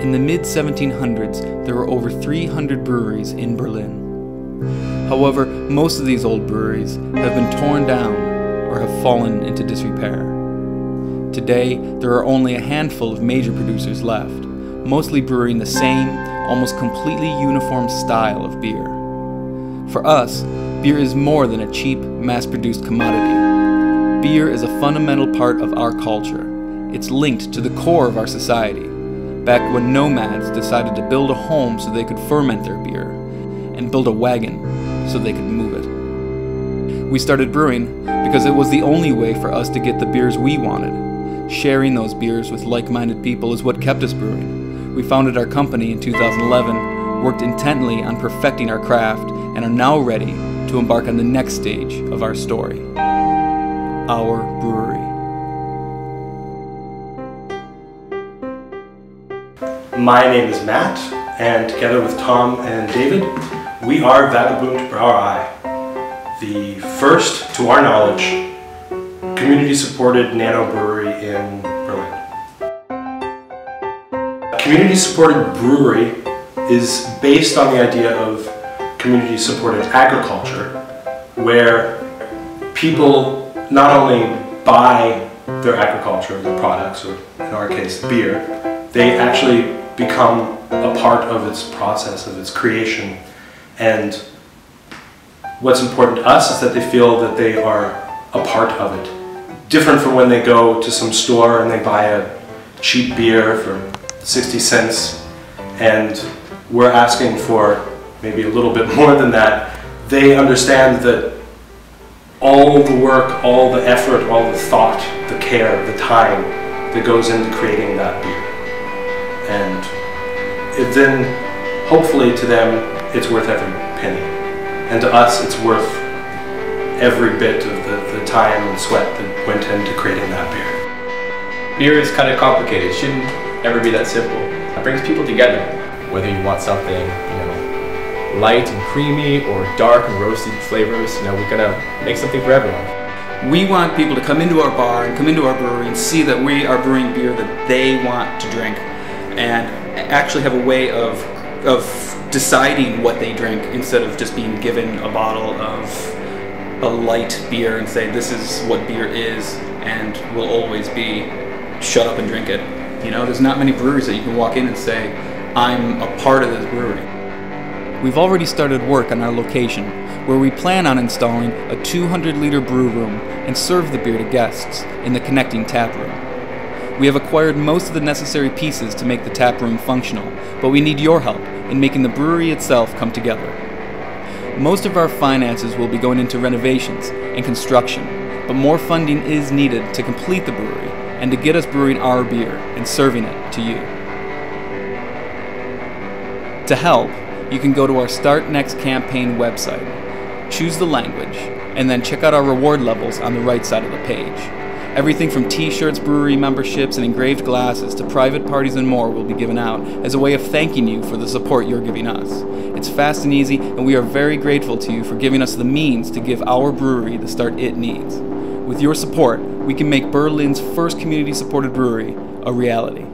In the mid-1700s, there were over 300 breweries in Berlin. However, most of these old breweries have been torn down or have fallen into disrepair. Today, there are only a handful of major producers left, mostly brewing the same, almost completely uniform style of beer. For us, beer is more than a cheap, mass-produced commodity. Beer is a fundamental part of our culture. It's linked to the core of our society, back when nomads decided to build a home so they could ferment their beer, and build a wagon so they could move it. We started brewing because it was the only way for us to get the beers we wanted. Sharing those beers with like-minded people is what kept us brewing. We founded our company in 2011, worked intently on perfecting our craft, and are now ready to embark on the next stage of our story. Our brewery. My name is Matt, and together with Tom and David, we are Vagabund Brauerei, the first, to our knowledge, community-supported nano-brewery in Berlin. A community-supported brewery is based on the idea of community-supported agriculture, where people not only buy their agriculture, their products, or in our case, beer, they actually become a part of its process, of its creation. And what's important to us is that they feel that they are a part of it. Different from when they go to some store and they buy a cheap beer for 60 cents and we're asking for maybe a little bit more than that. They understand that all the work, all the effort, all the thought, the care, the time that goes into creating that beer. And then, hopefully to them, it's worth every penny. And to us, it's worth every bit of the time and sweat that went into creating that beer. Beer is kind of complicated. It shouldn't ever be that simple. It brings people together. Whether you want something, light and creamy or dark and roasted flavors, we're gonna make something for everyone. We want people to come into our bar and come into our brewery and see that we are brewing beer that they want to drink, and actually have a way of deciding what they drink instead of just being given a bottle of a light beer and say this is what beer is and will always be, shut up and drink it. There's not many breweries that you can walk in and say, I'm a part of this brewery. We've already started work on our location, where we plan on installing a 200-liter brew room and serve the beer to guests in the connecting tap room. We have acquired most of the necessary pieces to make the tap room functional, but we need your help in making the brewery itself come together. Most of our finances will be going into renovations and construction, but more funding is needed to complete the brewery and to get us brewing our beer and serving it to you. To help, you can go to our Start Next campaign website, choose the language, and then check out our reward levels on the right side of the page. Everything from t-shirts, brewery memberships, and engraved glasses to private parties and more will be given out as a way of thanking you for the support you're giving us. It's fast and easy, and we are very grateful to you for giving us the means to give our brewery the start it needs. With your support, we can make Berlin's first community-supported brewery a reality.